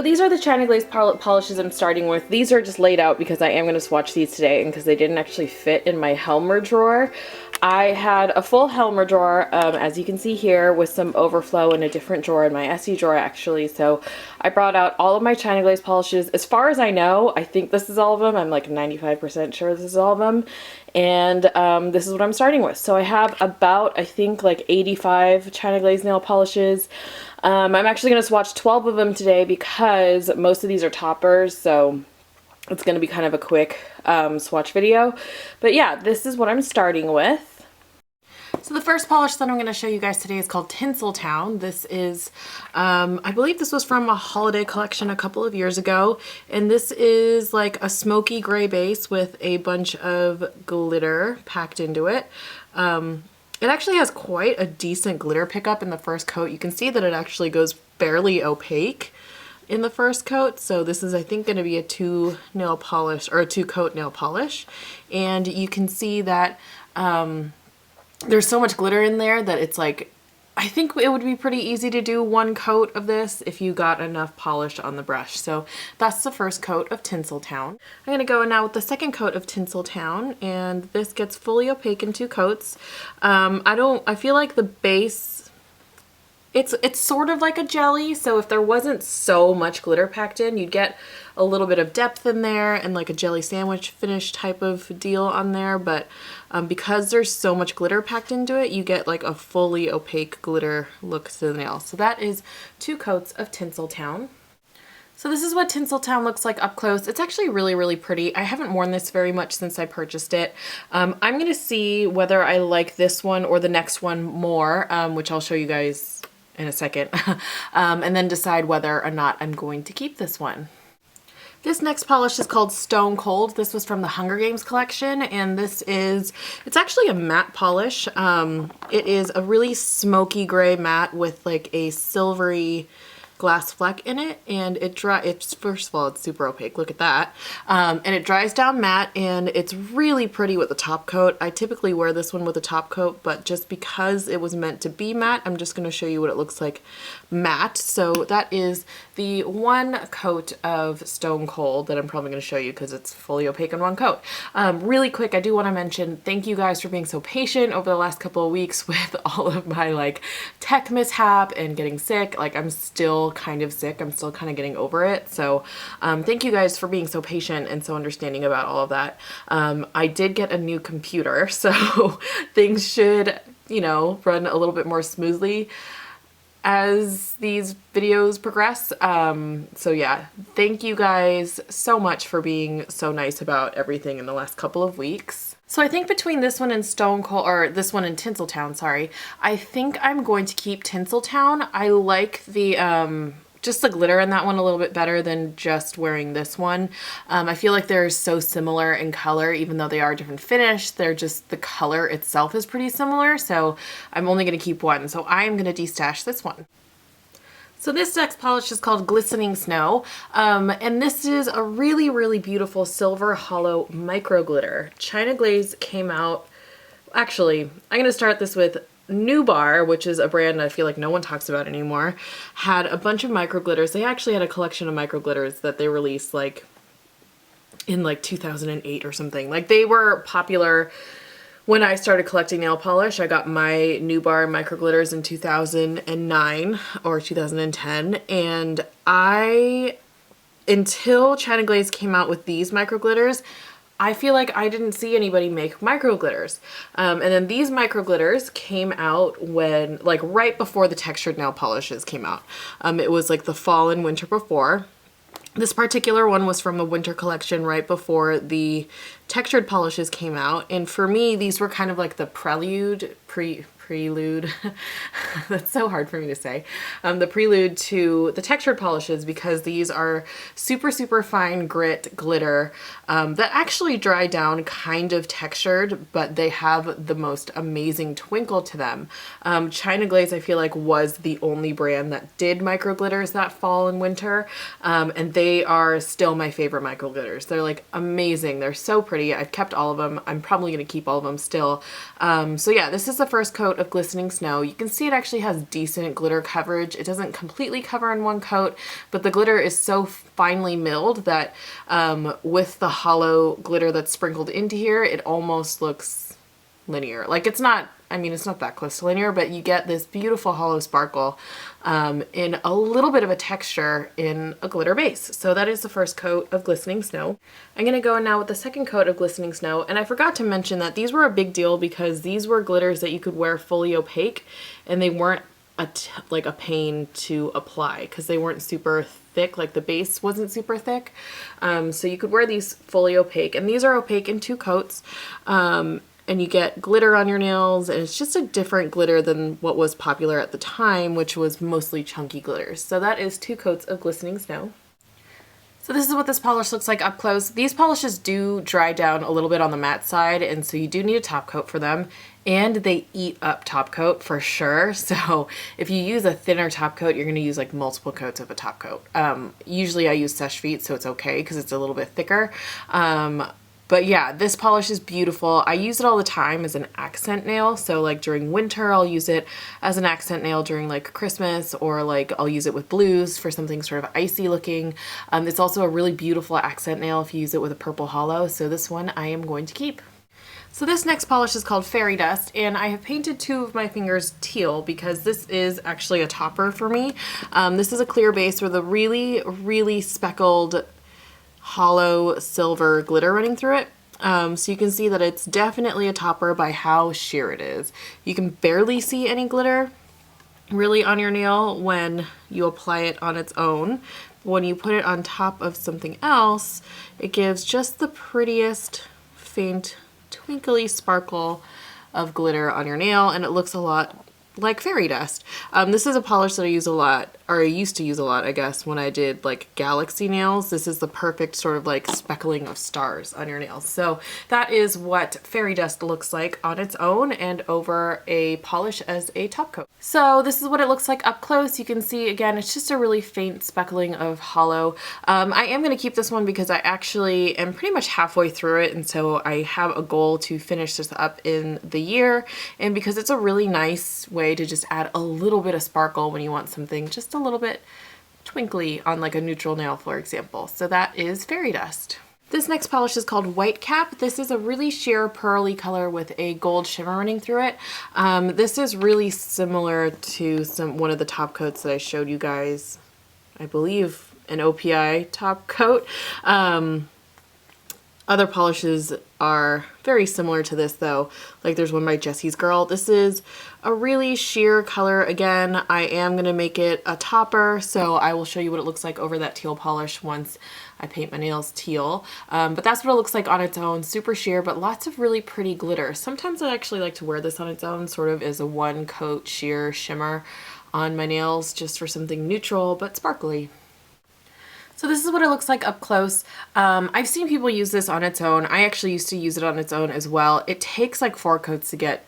these are the China Glaze polishes I'm starting with. These are just laid out because I am going to swatch these today and because they didn't actually fit in my Helmer drawer. I had a full Helmer drawer, as you can see here, with some overflow in a different drawer in my Essie drawer actually. So I brought out all of my China Glaze polishes. As far as I know, I think this is all of them. I'm like 95% sure this is all of them. And this is what I'm starting with. So I have about, I think, like 85 China Glaze nail polishes. I'm actually going to swatch 12 of them today because most of these are toppers, so it's going to be kind of a quick swatch video. But yeah, this is what I'm starting with. So the first polish that I'm going to show you guys today is called Tinsel Town. This is, I believe this was from a holiday collection a couple of years ago. And this is like a smoky gray base with a bunch of glitter packed into it. It actually has quite a decent glitter pickup in the first coat. You can see that it actually goes fairly opaque in the first coat. So this is, I think, going to be a two coat nail polish. And you can see that there's so much glitter in there that it's like, I think it would be pretty easy to do one coat of this if you got enough polish on the brush. So that's the first coat of Tinsel Town. I'm going to go now with the second coat of Tinsel Town, and this gets fully opaque in two coats. I feel like the base, it's sort of like a jelly, so if there wasn't so much glitter packed in, you'd get a little bit of depth in there and like a jelly sandwich finish type of deal on there, but because there's so much glitter packed into it, you get like a fully opaque glitter look to the nail. So that is two coats of Tinsel Town. So this is what Tinsel Town looks like up close. It's actually really, really pretty. I haven't worn this very much since I purchased it. I'm going to see whether I like this one or the next one more, which I'll show you guys in a second, and then decide whether or not I'm going to keep this one. This next polish is called Stone Cold. This was from the Hunger Games collection, and it's actually a matte polish. It is a really smoky gray matte with like a silvery glass fleck in it, and first of all, it's super opaque, look at that, and it dries down matte, and it's really pretty with the top coat. I typically wear this one with a top coat, but just because it was meant to be matte, I'm just going to show you what it looks like matte. So that is the one coat of Stone Cold that I'm probably going to show you because it's fully opaque in one coat. Really quick, I do want to mention thank you guys for being so patient over the last couple of weeks with all of my like tech mishap and getting sick. Like, I'm still kind of sick. I'm still kind of getting over it. So thank you guys for being so patient and so understanding about all of that. I did get a new computer, so things should, you know, run a little bit more smoothly as these videos progress. So yeah, thank you guys so much for being so nice about everything in the last couple of weeks. So I think between this one and Stone Cold, or this one and Tinsel Town, sorry, I think I'm going to keep Tinsel Town. I like the just the glitter in that one a little bit better than just wearing this one. I feel like they're so similar in color, even though they are different finish, they're just, the color itself is pretty similar. So I'm only going to keep one. So I'm going to destash this one. So this next polish is called Glistening Snow, and this is a really, really beautiful silver hollow micro glitter. China Glaze came out, actually, I'm going to start this with New Bar, which is a brand I feel like no one talks about anymore, had a bunch of micro glitters. They actually had a collection of micro glitters that they released like in like 2008 or something. Like, they were popular when I started collecting nail polish. I got my New Bar micro glitters in 2009 or 2010, and until China Glaze came out with these micro glitters, I feel like I didn't see anybody make micro glitters. And then these micro glitters came out when, like, right before the textured nail polishes came out. It was like the fall and winter before. This particular one was from the winter collection right before the textured polishes came out. And for me, these were kind of like the prelude that's so hard for me to say, the prelude to the textured polishes, because these are super, super fine grit glitter that actually dry down kind of textured, but they have the most amazing twinkle to them. China Glaze, I feel like, was the only brand that did micro glitters that fall and winter, and they are still my favorite micro glitters. They're like amazing. They're so pretty. I've kept all of them. I'm probably going to keep all of them still. So yeah, this is the first coat coat of Glistening Snow. You can see it actually has decent glitter coverage. It doesn't completely cover in one coat, but the glitter is so finely milled that with the hollow glitter that's sprinkled into here, it almost looks linear. Like it's not, I mean, it's not that close to linear, but you get this beautiful hollow sparkle in a little bit of a texture in a glitter base. So that is the first coat of Glistening Snow. I'm going to go now with the second coat of Glistening Snow, and I forgot to mention that these were a big deal because these were glitters that you could wear fully opaque, and they weren't like a pain to apply because they weren't super thick, like the base wasn't super thick. So you could wear these fully opaque, and these are opaque in 2 coats. And you get glitter on your nails, and it's just a different glitter than what was popular at the time, which was mostly chunky glitters. So that is 2 coats of Glistening Snow. So this is what this polish looks like up close. These polishes do dry down a little bit on the matte side, and so you do need a top coat for them, and they eat up top coat for sure. So if you use a thinner top coat, you're going to use like multiple coats of a top coat. Usually I use Seche Vite, so it's okay because it's a little bit thicker. But yeah, this polish is beautiful. I use it all the time as an accent nail. So like during winter, I'll use it as an accent nail during like Christmas, or like I'll use it with blues for something sort of icy looking. It's also a really beautiful accent nail if you use it with a purple hollow. So this one I am going to keep. So this next polish is called Fairy Dust, and I have painted 2 of my fingers teal because this is actually a topper for me. This is a clear base with a really, really speckled hollow silver glitter running through it. So you can see that it's definitely a topper by how sheer it is. You can barely see any glitter really on your nail when you apply it on its own. When you put it on top of something else, it gives just the prettiest faint twinkly sparkle of glitter on your nail, and it looks a lot like fairy dust. This is a polish that I use a lot, or I used to use a lot, I guess, when I did like galaxy nails. This is the perfect sort of like speckling of stars on your nails. So that is what fairy dust looks like on its own and over a polish as a top coat. So this is what it looks like up close. You can see, again, it's just a really faint speckling of hollow. I am going to keep this one because I actually am pretty much halfway through it, and so I have a goal to finish this up in the year, and because it's a really nice way to just add a little bit of sparkle when you want something just a little bit twinkly on like a neutral nail, for example. So that is Fairy Dust. This next polish is called White Cap. This is a really sheer pearly color with a gold shimmer running through it. This is really similar to one of the top coats that I showed you guys, I believe an OPI top coat. Other polishes are very similar to this though. Like there's one by Jessie's Girl. This is a really sheer color. Again, I am going to make it a topper, so I will show you what it looks like over that teal polish once I paint my nails teal. But that's what it looks like on its own. Super sheer, but lots of really pretty glitter. Sometimes I actually like to wear this on its own, sort of as a one coat sheer shimmer on my nails, just for something neutral but sparkly. So this is what it looks like up close. I've seen people use this on its own. I actually used to use it on its own as well. It takes like 4 coats to get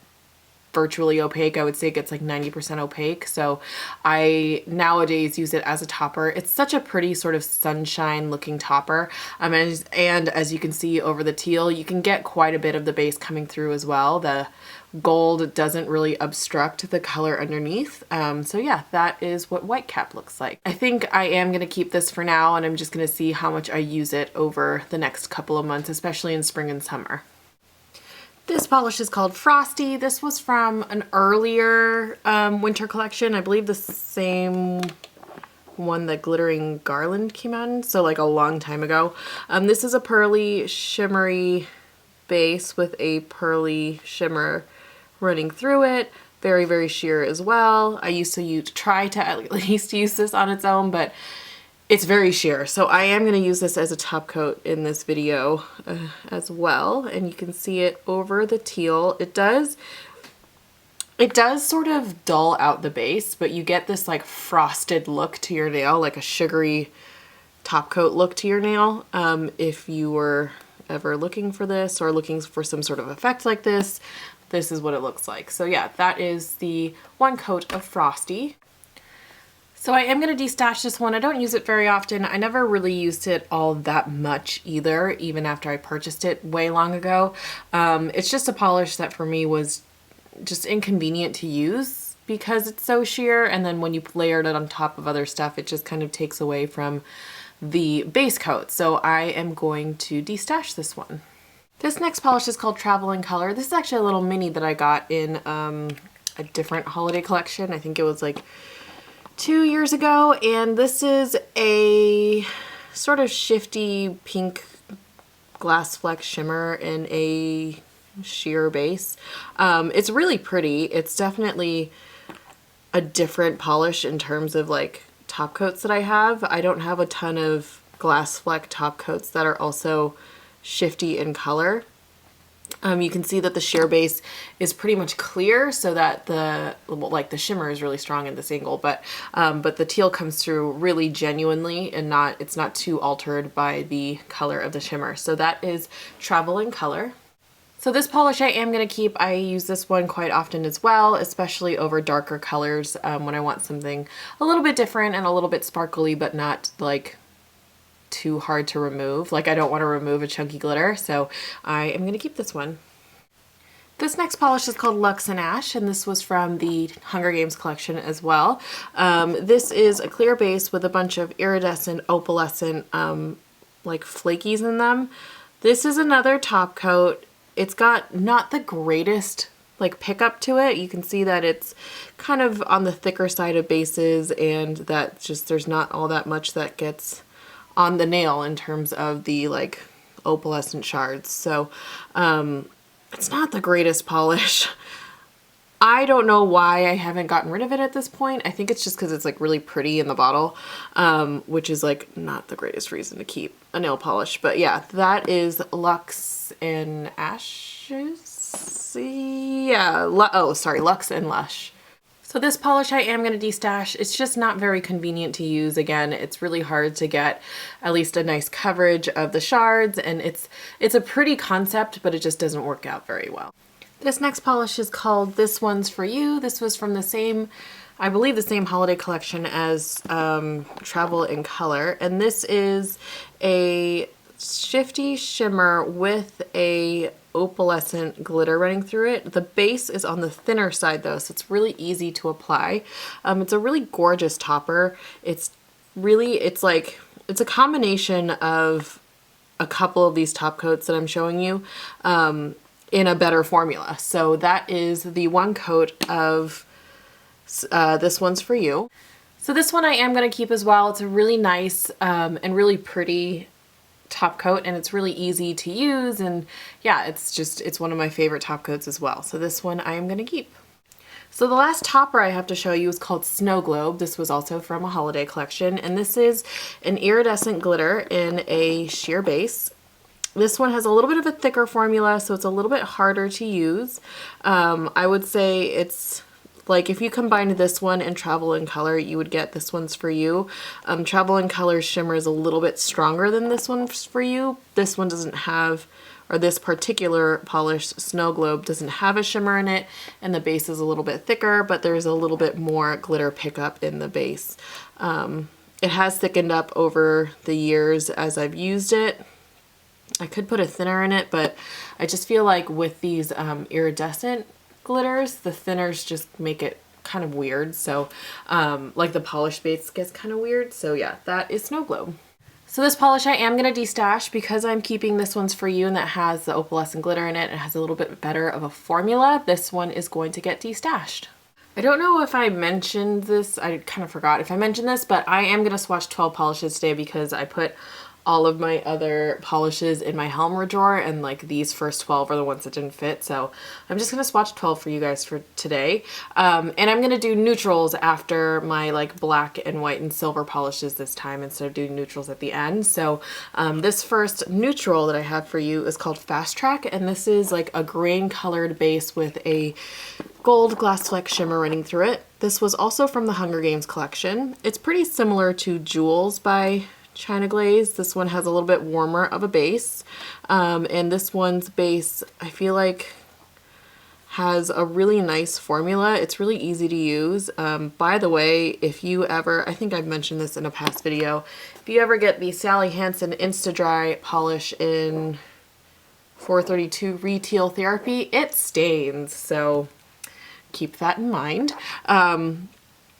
virtually opaque. I would say it gets like 90% opaque. So I nowadays use it as a topper. It's such a pretty sort of sunshine looking topper. And as you can see over the teal, you can get quite a bit of the base coming through as well. The gold doesn't really obstruct the color underneath. So yeah, that is what White Cap looks like. I think I am going to keep this for now, and I'm just going to see how much I use it over the next couple of months, especially in spring and summer. This polish is called Frosty. This was from an earlier winter collection. I believe the same one that Glittering Garland came out in, so like a long time ago. This is a pearly shimmery base with a pearly shimmer running through it. Very, very sheer as well. I used to try to at least use this on its own, but it's very sheer. So I am going to use this as a top coat in this video as well. And you can see it over the teal. It does sort of dull out the base, but you get this like frosted look to your nail, like a sugary top coat look to your nail. If you were ever looking for this or looking for some sort of effect like this, this is what it looks like. So yeah, that is the one coat of Frosty. So I am going to destash this one. I don't use it very often. I never really used it all that much either, even after I purchased it way long ago. It's just a polish that for me was just inconvenient to use because it's so sheer, and then when you layer it on top of other stuff, it just kind of takes away from the base coat. So I am going to destash this one. This next polish is called Travel in Color. This is actually a little mini that I got in a different holiday collection. I think it was like 2 years ago, and this is a sort of shifty pink glass fleck shimmer in a sheer base. It's really pretty. It's definitely a different polish in terms of like top coats that I have. I don't have a ton of glass fleck top coats that are also shifty in color. You can see that the sheer base is pretty much clear, so that the shimmer is really strong at this angle, but the teal comes through really genuinely, and it's not too altered by the color of the shimmer. So that is Travel in Color. So this polish I am going to keep. I use this one quite often as well, especially over darker colors when I want something a little bit different and a little bit sparkly, but not like too hard to remove. Like I don't want to remove a chunky glitter, so I am going to keep this one. This next polish is called Luxe and Ash, and this was from the Hunger Games collection as well. This is a clear base with a bunch of iridescent, opalescent, like flakies in them. This is another top coat. It's got not the greatest like pickup to it. You can see that it's kind of on the thicker side of bases, and that just there's not all that much that gets on the nail in terms of the like opalescent shards. So it's not the greatest polish. I don't know why I haven't gotten rid of it at this point. I think it's just because it's like really pretty in the bottle, which is like not the greatest reason to keep a nail polish. But yeah, that is Luxe and Ashes. Yeah, Luxe and Lush. So this polish I am going to destash. It's just not very convenient to use. Again, it's really hard to get at least a nice coverage of the shards, and it's a pretty concept, but it just doesn't work out very well. This next polish is called This One's For You. This was from the same, I believe the same holiday collection as Travel in Color, and this is a shifty shimmer with a opalescent glitter running through it. The base is on the thinner side though, so it's really easy to apply. It's a really gorgeous topper. It's a combination of a couple of these top coats that I'm showing you in a better formula. So that is the one coat of This One's For You. So this one I am going to keep as well. It's a really nice and really pretty top coat, and it's really easy to use, and yeah, it's one of my favorite top coats as well. So this one I am going to keep. So the last topper I have to show you is called Snow Globe. This was also from a holiday collection, and this is an iridescent glitter in a sheer base. This one has a little bit of a thicker formula, so it's a little bit harder to use. I would say it's like if you combined this one and Travel in Color, you would get This One's For You. Travel in Color's shimmer is a little bit stronger than This One's For You. This one doesn't have, or this particular polished Snow Globe doesn't have a shimmer in it, and the base is a little bit thicker, but there's a little bit more glitter pickup in the base. It has thickened up over the years as I've used it. I could put a thinner in it, but I just feel like with these iridescent glitters, the thinners just make it kind of weird. So like the polished base gets kind of weird. So yeah, that is Snow Globe. So this polish I am going to destash because I'm keeping This One's For You, and that has the opalescent glitter in it. It has a little bit better of a formula. This one is going to get destashed. I don't know if I mentioned this. I kind of forgot if I mentioned this, but I am going to swatch 12 polishes today because I put all of my other polishes in my Helmer drawer, and like these first 12 are the ones that didn't fit. So I'm just going to swatch 12 for you guys for today. And I'm going to do neutrals after my like black and white and silver polishes this time instead of doing neutrals at the end. So this first neutral that I have for you is called Fast Track, and this is like a grain colored base with a gold glass fleck shimmer running through it. This was also from the Hunger Games collection. It's pretty similar to Jewels by China Glaze. This one has a little bit warmer of a base, and this one's base I feel like has a really nice formula. It's really easy to use. By the way, if you ever, I think I've mentioned this in a past video, if you ever get the Sally Hansen Insta Dry polish in 432 Retail Therapy, it stains. So keep that in mind.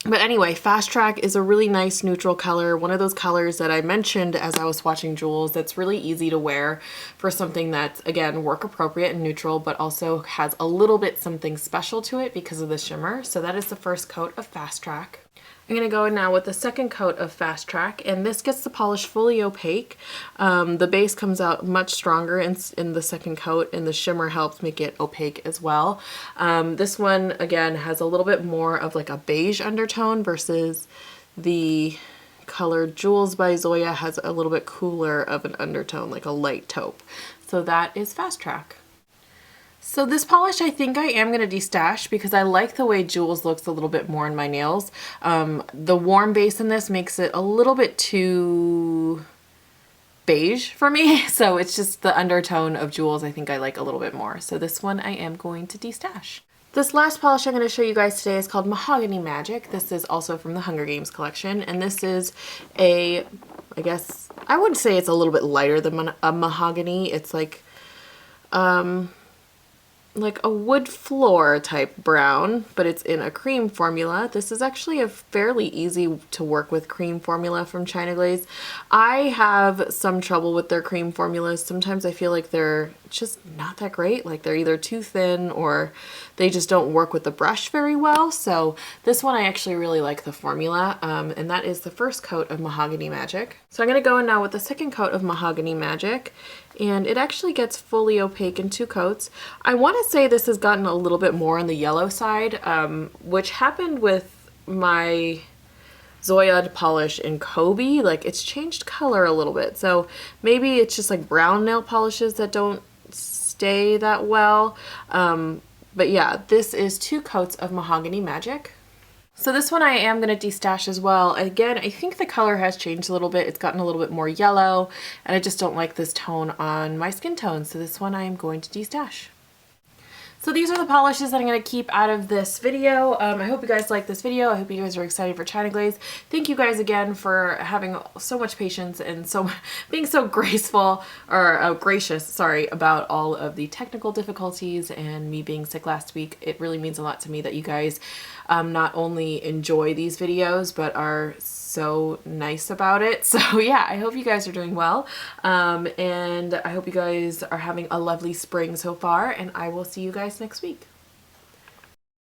But anyway, Fast Track is a really nice neutral color. One of those colors that I mentioned as I was swatching jewels that's really easy to wear for something that's, again, work appropriate and neutral, but also has a little bit something special to it because of the shimmer. So that is the first coat of Fast Track. I'm going to go in now with the second coat of Fast Track, and this gets the polish fully opaque. The base comes out much stronger in the second coat, and the shimmer helps make it opaque as well. This one, again, has a little bit more of like a beige undertone versus the color Jewels by Zoya has a little bit cooler of an undertone, like a light taupe. So that is Fast Track. So this polish I think I am going to destash because I like the way Jewels looks a little bit more in my nails. The warm base in this makes it a little bit too beige for me. So it's just the undertone of Jewels I think I like a little bit more. So this one I am going to destash. This last polish I'm going to show you guys today is called Mahogany Magic. This is also from the Hunger Games collection. And this is I guess, I would say it's a little bit lighter than a mahogany. It's like a wood floor type brown, but it's in a cream formula. This is actually a fairly easy to work with cream formula from China Glaze. I have some trouble with their cream formulas. Sometimes I feel like they're just not that great. Like they're either too thin or they just don't work with the brush very well. So this one I actually really like the formula, and that is the first coat of Mahogany Magic. So I'm going to go in now with the second coat of Mahogany Magic, and it actually gets fully opaque in 2 coats. I want to say this has gotten a little bit more on the yellow side, which happened with my Zoya polish in Kobe. Like it's changed color a little bit. So maybe it's just like brown nail polishes that don't stay that well. But yeah, this is 2 coats of Mahogany Magic. So this one I am going to destash as well. Again, I think the color has changed a little bit. It's gotten a little bit more yellow, and I just don't like this tone on my skin tone. So this one I am going to destash. So these are the polishes that I'm going to keep out of this video. I hope you guys liked this video. I hope you guys are excited for China Glaze. Thank you guys again for having so much patience and being so graceful or gracious, sorry, about all of the technical difficulties and me being sick last week. It really means a lot to me that you guys not only enjoy these videos but are so nice about it. So yeah, I hope you guys are doing well, and I hope you guys are having a lovely spring so far, and I will see you guys next week.